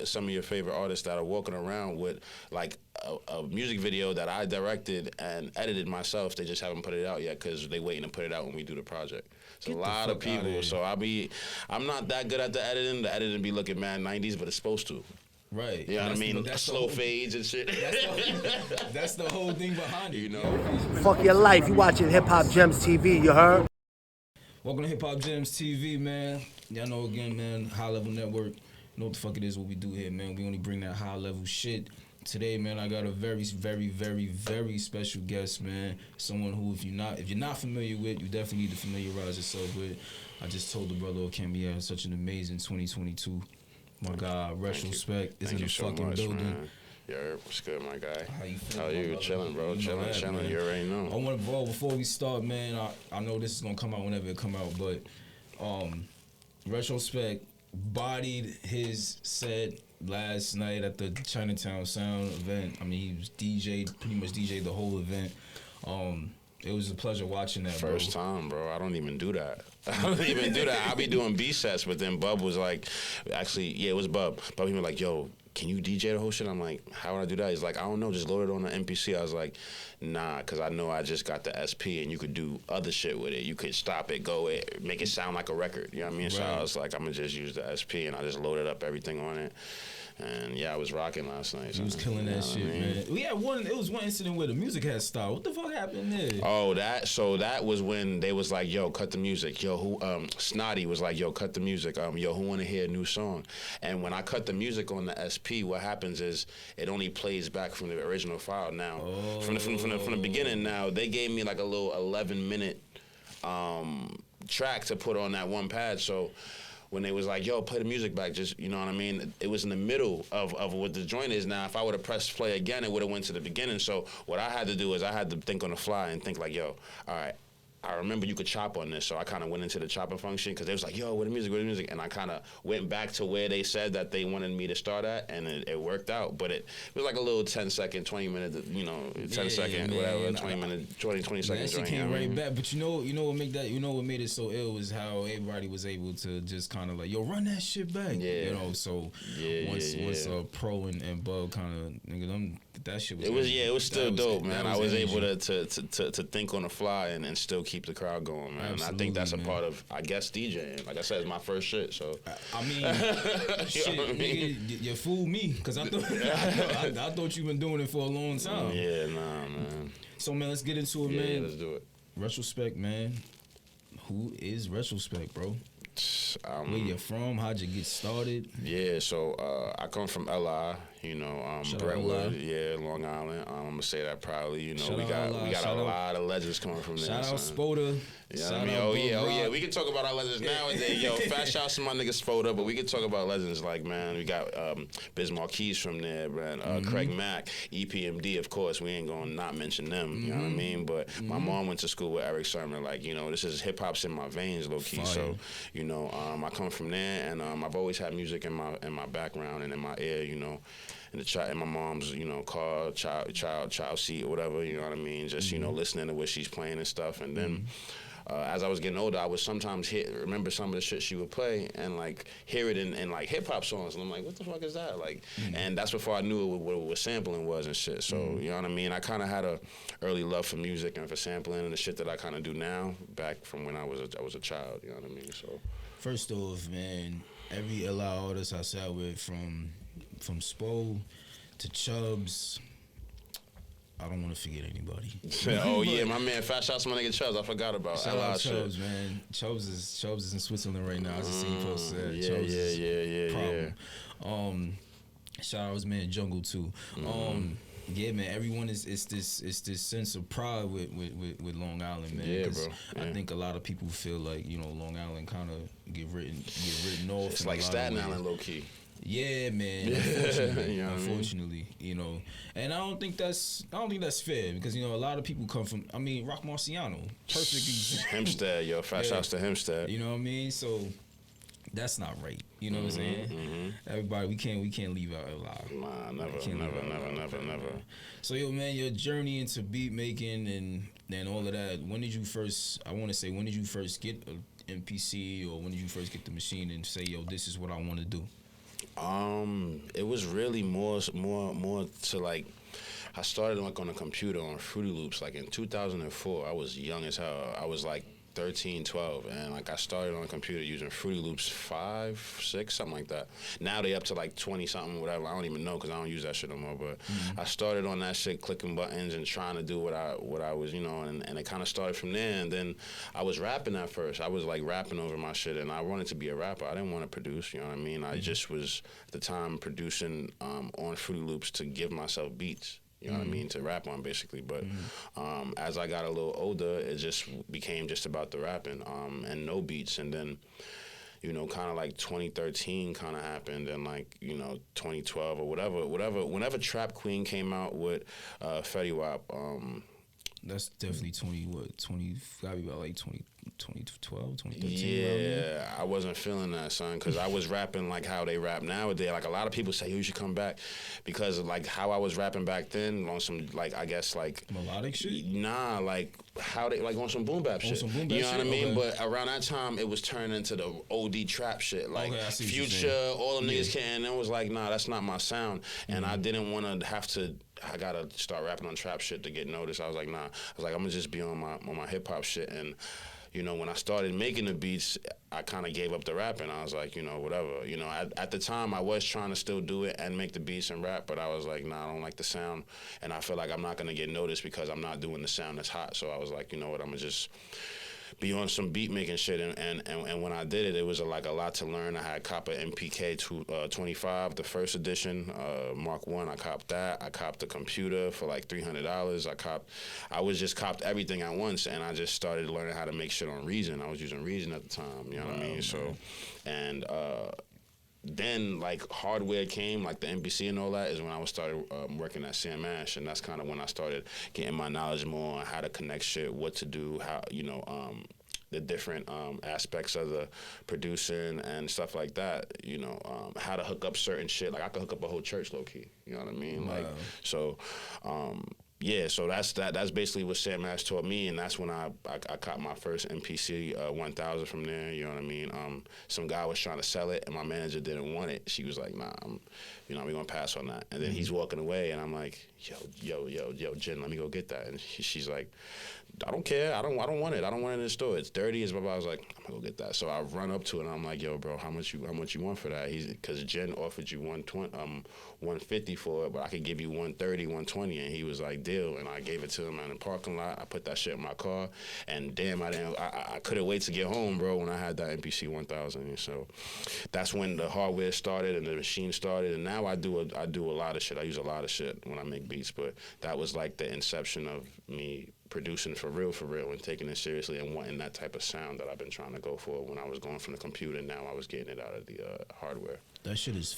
some of your favorite artists that are walking around with like a music video that I directed and edited myself. They just haven't put it out yet because they waiting to put it out when we do the project. So a lot of people. So I'm not that good at the editing. The editing be looking mad 90s, but it's supposed to. Right. You know what I mean? Slow fades and shit. That's the whole thing behind it. You know? Fuck your life. You watching Hip Hop Gems TV, you heard? Welcome to Hip Hop Gems TV, man. Y'all know again, man, High Level Network. You know what the fuck it is, what we do here, man. We only bring that high level shit. Today, man, I got a very, very, very, very special guest, man. Someone who, if you're not familiar with, you definitely need to familiarize yourself with. I just told the brother Kim he had such an amazing 2022. My God, RetroSpec is in the fucking building. Man. Yeah, what's good, my guy? How you feeling? How you? Chilling, bro. Chilling. You already know. I want to, bro, before we start, man, I know this is going to come out whenever it come out, but RetroSpec bodied his set last night at the Chinatown Sound event. I mean, he was pretty much DJ'd the whole event. It was a pleasure watching that, bro. First time, bro. I don't even do that. I be doing B sets, but then Bub was like, actually, yeah, it was Bub. Bub, he was like, yo, can you DJ the whole shit? I'm like, how would I do that? He's like, I don't know, just load it on the MPC. I was like, nah, because I know I just got the SP and you could do other shit with it. You could stop it, go it, make it sound like a record. You know what I mean? Right. So I was like, I'm going to just use the SP, and I just loaded up everything on it. And yeah, I was rocking last night. He was killing that shit, man. We had it was one incident where the music had stopped. What the fuck happened there? Oh, that was when they was like, yo, cut the music. Yo, Snotty was like, yo, cut the music. Yo, who wanna hear a new song? And when I cut the music on the SP, what happens is it only plays back from the original file now. Oh. From the beginning now, they gave me like a little 11-minute track to put on that one pad, so when they was like, yo, play the music back, just, you know what I mean? It was in the middle of what the joint is now. If I would have pressed play again, it would have went to the beginning. So what I had to do is I had to think on the fly and think like, yo, all right, I remember you could chop on this, so I kind of went into the chopping function because they was like, yo, where the music? And I kind of went back to where they said that they wanted me to start at, and it worked out. But it was like a little 10-second, 20-minute, you know, 10-second, whatever, 20-minute, 20 seconds. That shit came right back. But you know what made it so ill was how everybody was able to just kind of like, yo, run that shit back. Yeah. You know, so once Pro and Bug kind of, nigga, that shit was. It was still dope, man. I was able to think on the fly and still keep the crowd going, man. Absolutely, I think that's a part of, I guess, DJing. Like I said, it's my first shit, so. I mean, shit, nigga, you fooled me, because I thought you been doing it for a long time. Yeah, nah, man. So, man, let's get into it, man. Yeah, let's do it. RetroSpec, man. Who is RetroSpec, bro? Where you from? How'd you get started? Yeah, so I come from LI, you know, Brentwood, Long Island. I'm gonna say that proudly. You know, we got a lot of legends coming from there. Shout out Spoda. You know what I mean? Oh yeah. We can talk about our legends nowadays. Yo, fat shouts to my nigga Spoda, but we can talk about legends like, man, we got Biz Marquis from there, man. Craig Mack, EPMD, of course. We ain't gonna not mention them. You know what I mean? But my mom went to school with Eric Sermon. Like, you know, this is hip hop's in my veins, low key. Fire. So, you know, I come from there, and I've always had music in my background and in my ear, you know. In my mom's, you know, car, child seat or whatever, you know what I mean? Just, you know, listening to what she's playing and stuff. And then as I was getting older, I would sometimes remember some of the shit she would play and like hear it in like hip hop songs. And I'm like, what the fuck is that? Like, and that's before I knew what sampling was and shit. So, you know what I mean? I kind of had a early love for music and for sampling and the shit that I kind of do now back from when I was a child, you know what I mean? So, first off, man, every LI artist I sat with from Spo to Chubbs, I don't want to forget anybody. Oh yeah, my man, fat shouts to my nigga Chubbs. I forgot about shout out Chubbs, man. Chubbs is in Switzerland right now. I just seen post that. Yeah. Shout out his man Jungle too. Yeah, man. Everyone is this sense of pride with Long Island, man. Yeah, bro. Yeah. I think a lot of people feel like, you know, Long Island kind of get written off. It's like Staten Island, low key. Yeah, man. Unfortunately, you know, and I don't think that's fair because, you know, a lot of people come from. I mean, Rock Marciano, perfect. Hempstead, yo, fat shouts to Hempstead. You know what I mean? So that's not right. You know what I'm saying? Everybody, we can't leave out alive. Nah, never. So, yo, man, your journey into beat making and all of that. When did you first get an MPC, or when did you first get the machine and say, yo, this is what I want to do? It was really more to like. I started like on a computer on Fruity Loops like in 2004. I was young as hell. I was like 13, 12, and like I started on a computer using Fruity Loops 5, 6, something like that. Now they up to like 20 something, whatever. I don't even know because I don't use that shit no more. But I started on that shit, clicking buttons and trying to do what I was, you know, and it kind of started from there. And then I was rapping at first. I was like rapping over my shit, and I wanted to be a rapper. I didn't want to produce, you know what I mean? I just was at the time producing on Fruity Loops to give myself beats. You know what I mean, to rap on basically. But as I got a little older, it just became just about the rapping and no beats. And then, you know, kind of like 2013 kind of happened, and like, you know, 2012 or whatever. Whenever Trap Queen came out with Fetty Wap, that's definitely 20, gotta be about like 2012, 2013. Yeah, I wasn't feeling that, son, because I was rapping like how they rap nowadays. Like a lot of people say, you should come back, because like how I was rapping back then on some like, I guess like melodic shit. Nah, like how they like on some boom bap shit. Some boom bap you know shit? what I mean? Okay. But around that time, it was turning into the OD trap shit. Like Okay, I see what you're Future, saying. all them niggas can. And it was like, nah, that's not my sound. And I didn't want to have to. I gotta start rapping on trap shit to get noticed. I was like, nah. I was like, I'm gonna just be on my hip hop shit. And you know, when I started making the beats, I kind of gave up the rapping. I was like, you know, whatever. You know, at the time, I was trying to still do it and make the beats and rap, but I was like, nah, I don't like the sound, and I feel like I'm not gonna get noticed because I'm not doing the sound that's hot. So I was like, you know what, I'm gonna just be on some beat making shit, and when I did it, it was like a lot to learn. I had cop a MPK 25, the first edition, Mark 1. I copped that. I copped the computer for like $300. I was just copped everything at once, and I just started learning how to make shit on Reason. I was using Reason at the time, you know what I mean? Man. So, and then like hardware came, like the MPC and all that, is when I started working at Sam Ash, and that's kind of when I started getting my knowledge more on how to connect shit, what to do, how, you know, the different aspects of the producing and stuff like that, you know, how to hook up certain shit. Like I could hook up a whole church low key, you know what I mean? Wow. Like, so yeah, so that's basically what Sam Ash taught me, and that's when I caught my first MPC 1000 from there. You know what I mean? Some guy was trying to sell it, and my manager didn't want it. She was like, "Nah, we're gonna pass on that." And then he's walking away, and I'm like, "Yo, Jen, let me go get that." And she's like, "I don't care. I don't want it. I don't want it in the store. It's dirty." As blah blah. I was like, "I'm gonna go get that." So I run up to it, and I'm like, "Yo, bro, how much you want for that?" Because Jen offered you 150 for it, but I could give you 130, 120, and he was like, "Deal." And I gave it to him in the parking lot. I put that shit in my car, and damn, I couldn't wait to get home, bro, when I had that MPC 1000. So that's when the hardware started and the machine started, and now I do a lot of shit. I use a lot of shit when I make beats, but that was like the inception of me producing for real, and taking it seriously and wanting that type of sound that I've been trying to go for when I was going from the computer. Now I was getting it out of the hardware. That shit is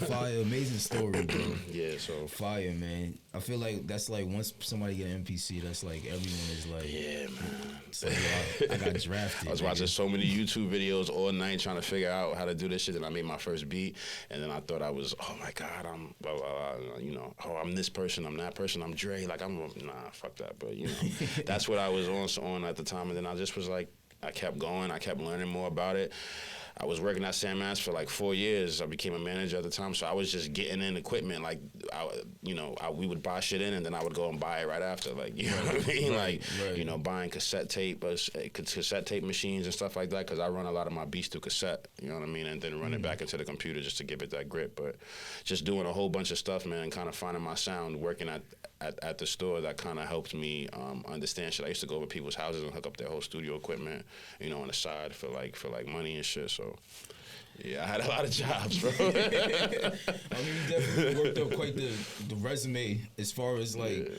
fire, amazing story, bro. Yeah, so fire, man. I feel like that's like once somebody get an MPC, that's like everyone is like, yeah, man. It's like, yo, I got drafted. I was watching so many YouTube videos all night trying to figure out how to do this shit, and I made my first beat, and then I thought I was, oh my God, I'm blah, blah, blah, you know, oh, I'm this person, I'm that person, I'm Dre, like nah, fuck that, but you know, that's what I was on at the time, and then I just was like, I kept going, I kept learning more about it. I was working at Sam Ash for like 4 years. I became a manager at the time, so I was just getting in equipment. Like, we would buy shit in, and then I would go and buy it right after. Like, you know what I mean? Right. You know, buying cassette tape machines and stuff like that, because I run a lot of my beats through cassette. You know what I mean? And then run it back into the computer just to give it that grip. But just doing a whole bunch of stuff, man, and kind of finding my sound, working at the store, that kind of helped me understand shit. I used to go over people's houses and hook up their whole studio equipment, you know, on the side for money and shit. So yeah, I had a lot of jobs, bro. I mean, you definitely worked up quite the resume as far as like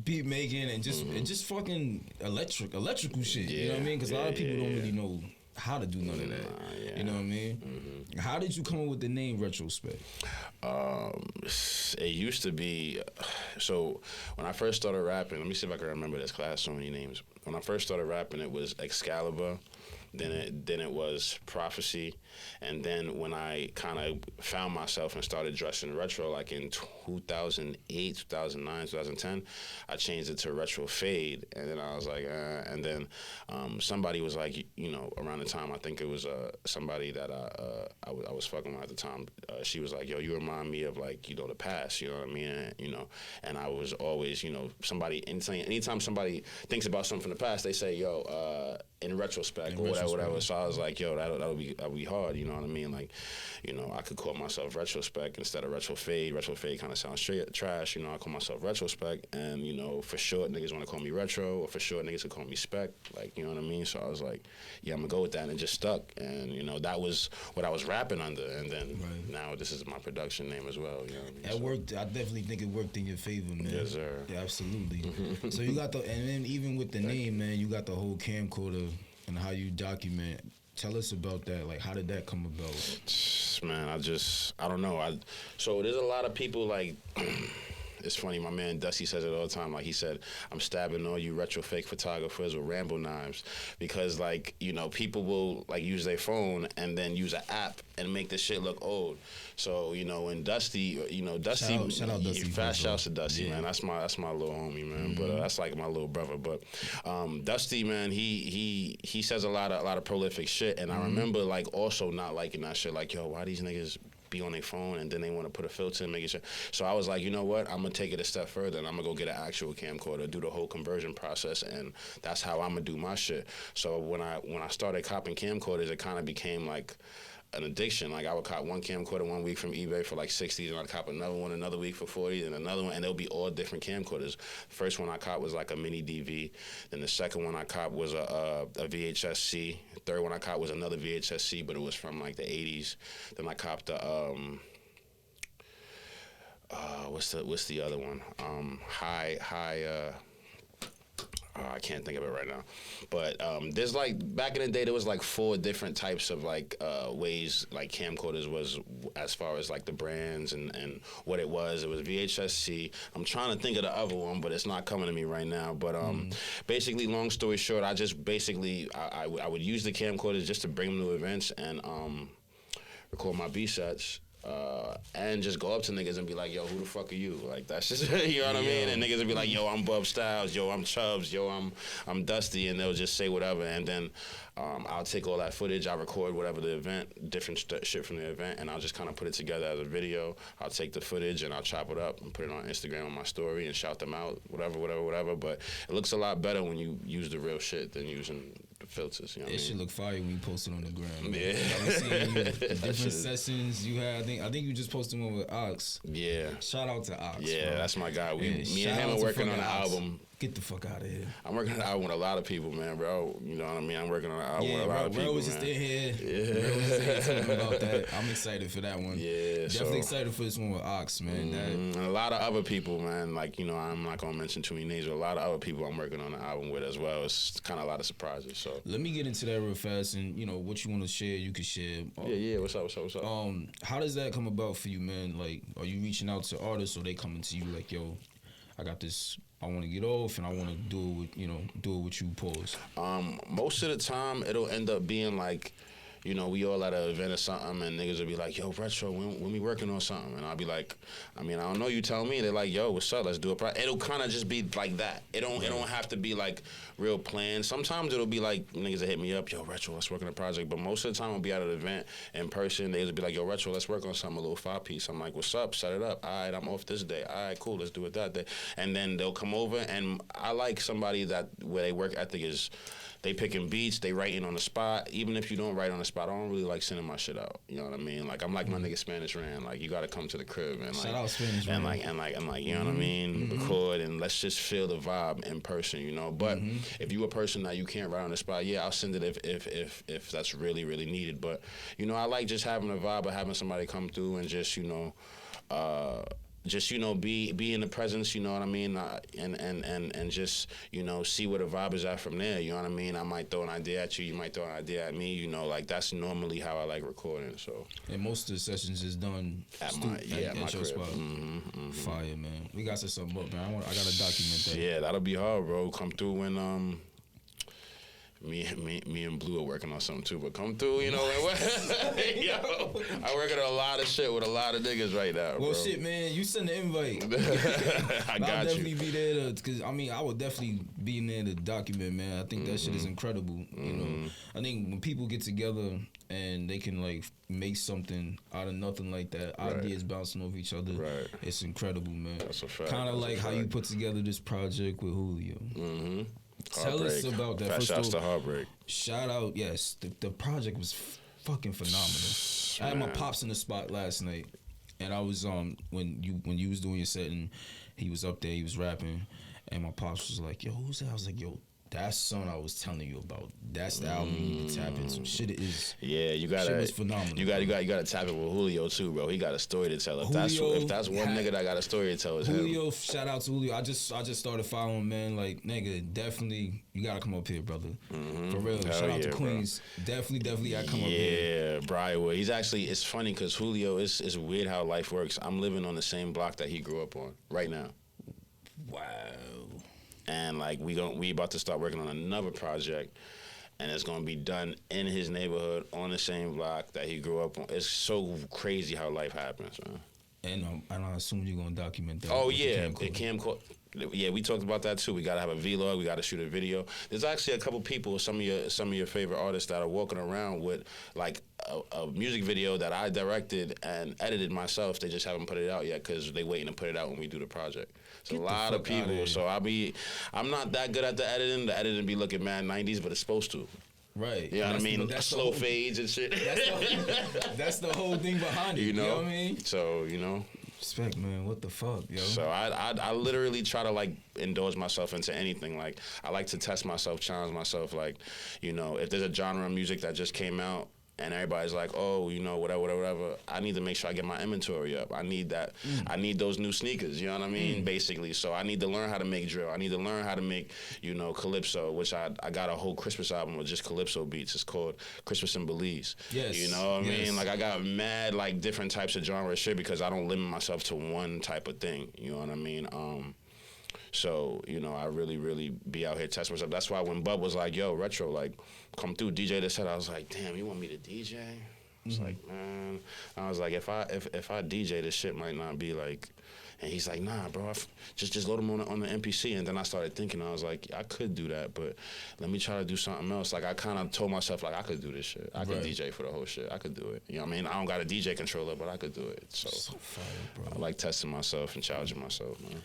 beat making and just fucking electrical shit. You know what I mean? Because a lot of people don't really know how to do none of that. You know what I mean? How did you come up with the name RetroSpec? It used to be, so when I first started rapping, let me see if I can remember this class, so many names. When I first started rapping, it was Excalibur, then it was Prophecy, and then when I kind of found myself and started dressing retro, like in 2008, 2009, 2010, I changed it to Retro Fade, and then I was like, and then somebody was like, you know, around the time, I think it was somebody that I was fucking with at the time, she was like, yo, you remind me of, like, you know, the past, you know what I mean, and, you know, and I was always, you know, anytime somebody thinks about something from the past, they say, yo, in retrospect, or whatever. So I was like, yo, that'll be hard, you know what I mean? Like, you know, I could call myself RetroSpec instead of Retro Fade. Retro Fade kind of sounds straight trash, you know. I call myself RetroSpec, and, you know, for short, niggas want to call me Retro, or for short, niggas would call me Spec, like, you know what I mean? So I was like, yeah, I'm gonna go with that, and it just stuck. And, you know, that was what I was rapping under, and then now this is my production name as well, you know what I mean? That worked. I definitely think it worked in your favor, man. Yes, sir. Yeah, absolutely. So you got and then even with the name, man, you got the whole camcorder and how you document. Tell us about that. Like, how did that come about? Man, I don't know. So there's a lot of people, like, it's funny, my man Dusty says it all the time. Like, he said, I'm stabbing all you retro fake photographers with Rambo knives, because, like, you know, people will, like, use their phone and then use an app and make this shit look old. So, you know, when Dusty, you know, Dusty, shout out Dusty, fast shouts to Dusty, man. That's my little homie, man. But that's like my little brother. But Dusty, man, he says a lot of prolific shit, and I remember, like, also not liking that shit. Like, yo, why these niggas be on their phone and then they want to put a filter and make it sure. So I was like, you know what? I'm gonna take it a step further, and I'm gonna go get an actual camcorder, do the whole conversion process, and that's how I'm gonna do my shit. So when I started copping camcorders, it kind of became like an addiction. Like, I would cop one camcorder 1 week from eBay for like 60s, and I'd cop another one another week for 40s, and another one, and they'll be all different camcorders. First one I caught was like a mini DV. Then the second one I caught was a VHS-C. Third one I caught was another VHS-C, but it was from like the 80s. Then I copped the what's the other one? I can't think of it right now, but there's, like, back in the day there was like 4 different types of, like, ways, like, camcorders was, as far as, like, the brands and what it was. It was VHS-C. I'm trying to think of the other one, but it's not coming to me right now. But basically, long story short, I just basically I would use the camcorders just to bring them to events and record my B sets. And just go up to niggas and be like, yo, who the fuck are you? Like, that's just, you know what I mean? And niggas would be like, yo, I'm Bub Styles, yo, I'm Chubbs, yo, I'm Dusty, and they'll just say whatever. And then I'll take all that footage, I'll record whatever the event, different shit from the event, and I'll just kind of put it together as a video. I'll take the footage and I'll chop it up and put it on Instagram on my story and shout them out, whatever. But it looks a lot better when you use the real shit than using the filters, you know what I mean? It should look fire when you post it on the gram. Yeah. I seen the different sessions you had. I think you just posted one with Ox. Yeah. Shout out to Ox. Yeah, bro. that's my guy. Me Shout and him out are to working on an fucking Ox. album. Get the fuck out of here. I'm working on an album with a lot of people, man, bro. You know what I mean? I'm working on an album with a lot of people, Bro was just man. in here. Yeah. Bro was just here talking about that. I'm excited for that one. Yeah, Definitely excited for this one with Ox, man. And a lot of other people, man, like, you know, I'm not going to mention too many names, but a lot of other people I'm working on an album with as well. It's kind of a lot of surprises, so. Let me get into that real fast, and, you know, what you want to share, you can share. Yeah, what's up? How does that come about for you, man? Like, are you reaching out to artists, or they coming to you like, yo, I got this, I want to get off and I want to do it with, you know, do it with you, pause? Most of the time, it'll end up being like, you know, we all at an event or something, and niggas will be like, yo, Retro, when we working on something? And I'll be like, I mean, I don't know, you tell me. They're like, yo, what's up? Let's do it. It'll kind of just be like that. It don't have to be like real planned. Sometimes it'll be like niggas that hit me up, yo, Retro, let's work on a project. But most of the time, I'll be at an event in person. They'll be like, yo, Retro, let's work on something, a little 5-piece. I'm like, what's up? Set it up. All right, I'm off this day. All right, cool, let's do it that day. And then they'll come over, and I like somebody that where they work ethic is, they picking beats, they writing on the spot. Even if you don't write on the spot, I don't really like sending my shit out. You know what I mean? Like, I'm like my nigga Spanish Ran. Like, you got to come to the crib and like, Shout out Spanish Ran. and like, you know what I mean? Record and let's just feel the vibe in person, you know. But if you a person that you can't write on the spot, yeah, I'll send it if that's really, really needed. But, you know, I like just having a vibe of having somebody come through and just, you know, be in the presence, you know what I mean, and just, you know, see where the vibe is at from there, you know what I mean. I might throw an idea at you, you might throw an idea at me, you know, like that's normally how I like recording. So. And most of the sessions is done at my your crib. spot. Fire, man. We got to set something up, man. I got to document that. Yeah, that'll be hard, bro. Come through when Me and Blue are working on something too, but come through, you know. Yo, I'm working on a lot of shit with a lot of niggas right now, bro. Well, shit, man, you send the invite. I got I'll you. definitely be there because I mean, I would definitely be in there to document, man. I think that shit is incredible. You know, I think when people get together and they can like make something out of nothing like that, ideas bouncing off each other. Right. It's incredible, man. That's a fact. Kind of like how you put together this project with Julio. Tell us about that. Fat First shouts of to all, Heartbreak. shout out, yes, the project was fucking phenomenal. I had my pops in the spot last night, and I was when you was doing your set, and he was up there, he was rapping, and my pops was like, "Yo, who's that?" I was like, "Yo, that's song I was telling you about. That's the album you need to tap into. Shit is." Yeah, you gotta. Shit was phenomenal. You gotta tap it with Julio too, bro. He got a story to tell. If that's one nigga that got a story to tell, it's Julio, him. shout out to Julio. I just started following, man. Like, nigga, definitely you gotta come up here, brother. For real. Hell Shout out to yeah, Queens. Definitely gotta come up here. Yeah, Briarwood. He's actually. It's funny because Julio. It's weird how life works. I'm living on the same block that he grew up on right now. Wow. And like we about to start working on another project, and it's gonna be done in his neighborhood on the same block that he grew up on. It's so crazy how life happens, man. And I assume you're gonna document that. Oh with the yeah, camcorder. yeah, we talked about that too. We gotta have a vlog. We gotta shoot a video. There's actually a couple people, some of your favorite artists that are walking around with like a music video that I directed and edited myself. They just haven't put it out yet because they waiting to put it out when we do the project. So a lot of people. So I'm not that good at the editing. The editing be looking mad 90s, but it's supposed to. Right. You know what I mean? Slow fades and shit. That's the whole thing behind it. You know what I mean? So, you know. Respect, man. What the fuck, yo? So I literally try to like indulge myself into anything. Like I like to test myself, challenge myself. Like, you know, if there's a genre of music that just came out and everybody's like, oh, you know, whatever, I need to make sure I get my inventory up. I need that. I need those new sneakers. You know what I mean? Basically. So I need to learn how to make drill. I need to learn how to make, you know, calypso, which I got a whole Christmas album with just calypso beats. It's called Christmas in Belize. Yes. You know what I mean? Like I got mad like different types of genre shit because I don't limit myself to one type of thing. You know what I mean? So, you know, I really be out here testing myself. That's why when Bub was like, yo, Retro, like, come through, DJ this set, I was like, damn, you want me to DJ? I was like, man. I was like, if I DJ, this shit might not be like, and he's like, nah, bro, just load them on the MPC. And then I started thinking, I was like, I could do that, but let me try to do something else. Like, I kind of told myself, like, I could do this shit. I could DJ for the whole shit. I could do it. You know what I mean? I don't got a DJ controller, but I could do it. So fire, bro. I like testing myself and challenging myself, man.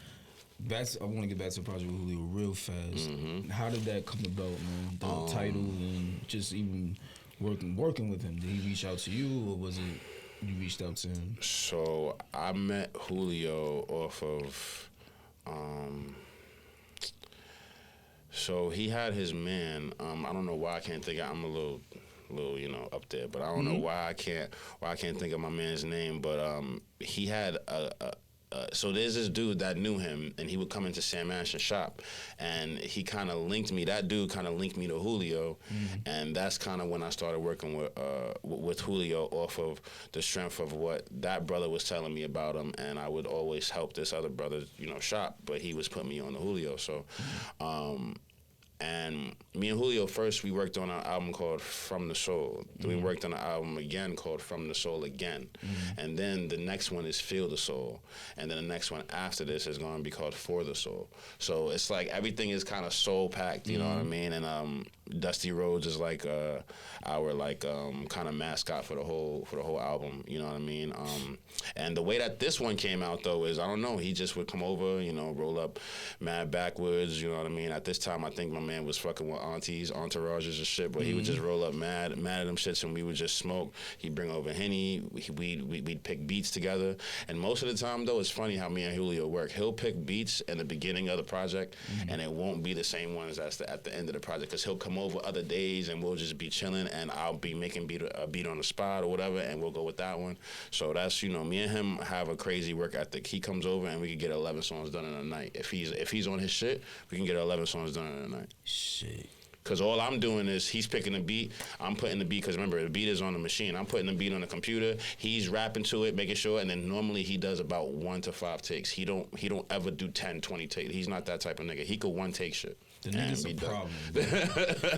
I want to get back to the project with Julio real fast. How did that come about, man? The title and just even working with him. Did he reach out to you, or was it you reached out to him? So I met Julio off of. So he had his man. I don't know why I can't think. I'm a little, you know, up there, but I don't know why I can't think of my man's name. But he had so there's this dude that knew him, and he would come into Sam Ash's shop, and he kind of linked me. That dude kind of linked me to Julio, and that's kind of when I started working with Julio off of the strength of what that brother was telling me about him, and I would always help this other brother, you know, shop, but he was putting me on the Julio. So, and me and Julio first, we worked on an album called From the Soul. Then we worked on an album again called From the Soul again. And then the next one is Feel the Soul. And then the next one after this is going to be called For the Soul. So it's like everything is kind of soul packed, you know what I mean? And Dusty Rhodes is like our like kind of mascot for the whole album, you know what I mean? And the way that this one came out though is, I don't know, he just would come over, you know, roll up mad backwards, you know what I mean? At this time, I think my man was fucking with aunties, entourages and shit, but he would just roll up mad at them shits, and we would just smoke. He'd bring over Henny, we'd pick beats together, and most of the time though, it's funny how me and Julio work. He'll pick beats in the beginning of the project, and it won't be the same ones as at the end of the project, because he'll come over other days and we'll just be chilling, and I'll be making a beat on the spot or whatever, and we'll go with that one. So that's, you know, me and him have a crazy work ethic. He comes over and we can get 11 songs done in a night. If he's on his shit, we can get 11 songs done in a night. Shit. Because all I'm doing is he's picking the beat, I'm putting the beat, because remember, the beat is on the machine. I'm putting the beat on the computer, he's rapping to it, making sure, and then normally he does about 1 to 5 takes. He don't ever do 10, 20 takes. He's not that type of nigga. He could one take shit. The nigga's a problem.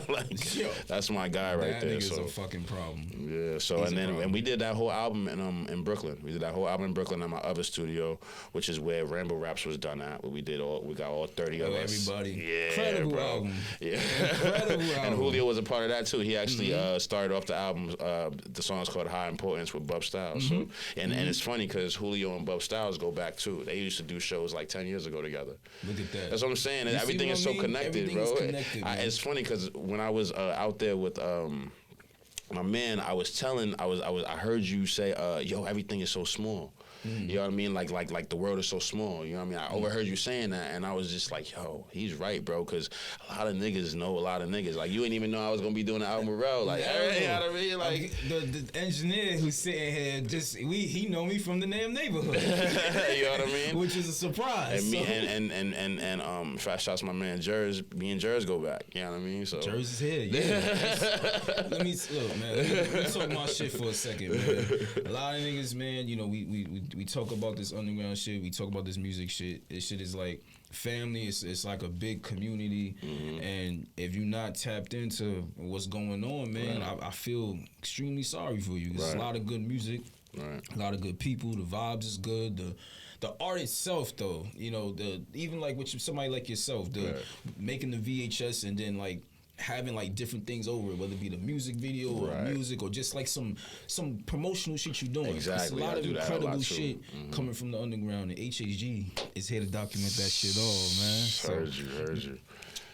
Like, Yo, that's my guy right there. That nigga's so. a fucking problem. Yeah, so He's and we did that whole album in Brooklyn. We did that whole album in Brooklyn at my other studio, which is where Rambo Raps was done at. Where we got all 30 of us. Everybody. Yeah, Incredible bro. album. Yeah. Incredible album. And Julio was a part of that too. He actually started off the album. The song is called High Importance with Bub Styles. So, and it's funny because Julio and Bub Styles go back too. They used to do shows like 10 years ago together. Look at that. That's what I'm saying. You Everything is so connected, Everything bro. is connected, It's funny because when I was out there with my man, I heard you say, yo, everything is so small. You know what I mean? Like the world is so small. You know what I mean? I overheard you saying that, and I was just like, yo, he's right, bro. Because a lot of niggas know a lot of niggas. Like, you didn't even know I was gonna be doing the album with Rel. Like, you know what I mean? Like the engineer who's sitting here, he know me from the damn neighborhood. You know what I mean? Which is a surprise. And me and fast shots my man Jers. Me and Jers go back. You know what I mean? So Jers is here. Yeah. Let me look, man. Let me talk my shit for a second, man. A lot of niggas, man. You know, we talk about this underground shit. We talk about this music shit. This shit is like family. It's like a big community. And if you're not tapped into what's going on, man, I feel extremely sorry for you. There's a lot of good music. A lot of good people. The vibes is good. The art itself, though, you know, even like with somebody like yourself, making the VHS and then like having like different things over it, whether it be the music video or music or just like some promotional shit you're doing. Exactly. It's a lot of incredible shit coming from the underground, and HHG is here to document that shit all, man. Heard you.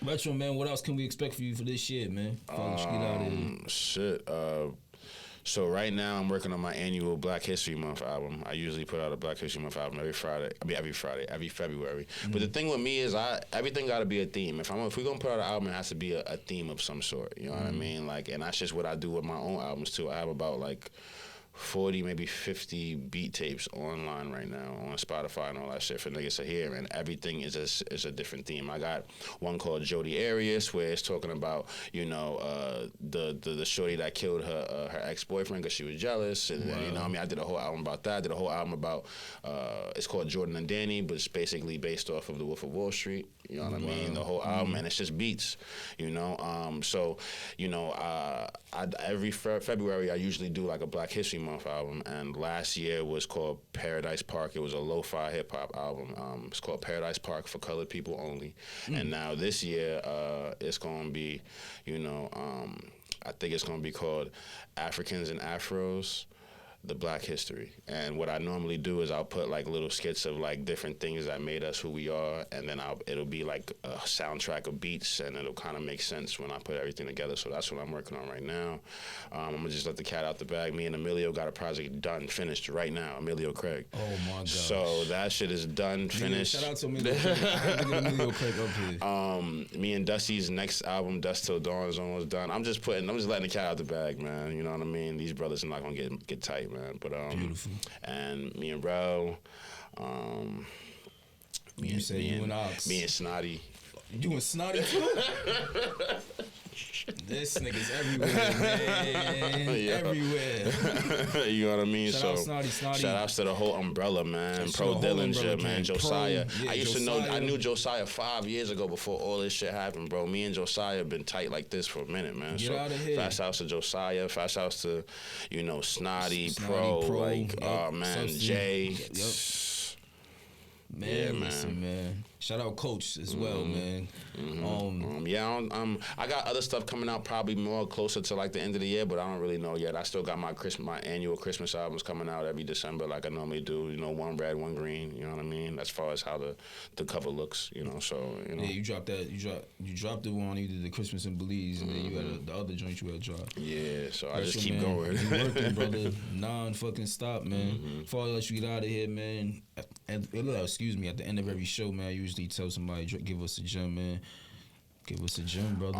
Retro, man, what else can we expect for you for this shit, man? Get out of here. Shit. So right now I'm working on my annual Black History Month album. I usually put out a Black History Month album every February. But the thing with me is everything got to be a theme. If we're gonna put out an album, it has to be a theme of some sort. You know what I mean? Like, and that's just what I do with my own albums too. I have about like 40, maybe 50 beat tapes online right now on Spotify and all that shit for niggas to hear, and everything is a different theme. I got one called Jodi Arias, where it's talking about, you know, the shorty that killed her ex-boyfriend because she was jealous, and you know what I mean? I did a whole album about that. I did a whole album about it's called Jordan and Danny, but it's basically based off of The Wolf of Wall Street. You know what I mean? The whole album, and it's just beats, you know. So, you know, every February I usually do like a Black History Month album, and last year was called Paradise Park. It was a lo-fi hip-hop album. It's called Paradise Park for colored people only. And now this year it's going to be, you know, I think it's going to be called Africans and Afros, the Black History. And what I normally do is I'll put like little skits of like different things that made us who we are, and then it'll be like a soundtrack of beats, and it'll kind of make sense when I put everything together. So that's what I'm working on right now. I'm gonna just let the cat out the bag. Me and Emilio got a project done, finished right now. Emilio Craig. Oh my God. So that shit is done, finished. Shout out to Emilio Craig. I have to get Emilio Craig up here. Me and Dusty's next album, Dust Till Dawn, is almost done. I'm just letting the cat out the bag, man. You know what I mean? These brothers are not gonna get tight, man. But beautiful. And me and Rel, you and Ox. me and Snotty. You and Snotty too? This nigga's everywhere, man. Yeah. Everywhere. You know what I mean? Shout out Snotty. Shout outs to the whole umbrella, man. Pro Dillinger, man. Josiah. I knew Josiah 5 years ago before all this shit happened, bro. Me and Josiah have been tight like this for a minute, man. Get out of here. Fast outs to Josiah. Fast outs to, you know, Snotty, Pro, like, man, Jay. Yep. Man, yeah, listen, man. Shout out Coach as well, man. I got other stuff coming out probably more closer to like the end of the year, but I don't really know yet. I still got my annual Christmas albums coming out every December like I normally do. You know, one red, one green. You know what I mean? As far as how the cover looks, you know. So you know. Yeah, you dropped that. You dropped the one. You did the Christmas in Belize, and then you had the other joint you had dropped. Yeah, so I just keep going. You working, brother. Non-fucking stop, man. Before I let you get out of here, man. Excuse me. At the end of every show, man, I usually tell somebody, give us a gem, man. Give us a gem, brother.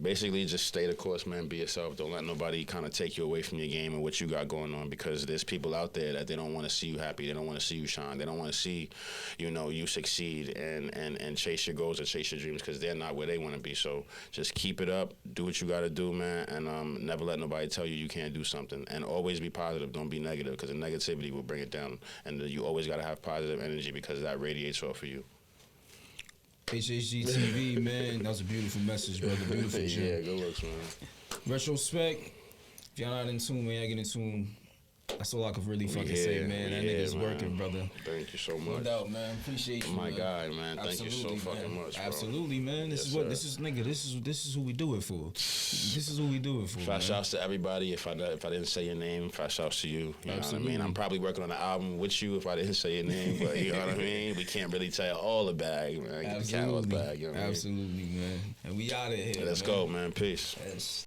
basically just stay the course, man. Be yourself. Don't let nobody kind of take you away from your game and what you got going on, because there's people out there that they don't want to see you happy. They don't want to see you shine. They don't want to see, you succeed and chase your goals and chase your dreams, because they're not where they want to be. So just keep it up. Do what you got to do, man, and never let nobody tell you can't do something. And always be positive. Don't be negative, because the negativity will bring it down. And you always got to have positive energy, because that radiates off of you. HHGTV, man. That was a beautiful message, brother. Beautiful shit. Yeah, good looks, man. RetroSpec. If y'all not in tune, man, y'all get in tune. That's all I could really fucking say, man. That nigga's working, brother. Thank you so much. No doubt, man. Appreciate you, my man. guy, man. Thank you so fucking much, bro. Absolutely, man. This is who we do it for. This is who we do it for. Fresh shouts to everybody. If I didn't say your name, fresh shouts to you. You know what I mean? I'm probably working on an album with you if I didn't say your name, but you know what I mean? We can't really tell all the bag, man. Get the cat out the bag, you know what I mean? Absolutely, man. And we out of here. Let's go, man. Peace. Yes.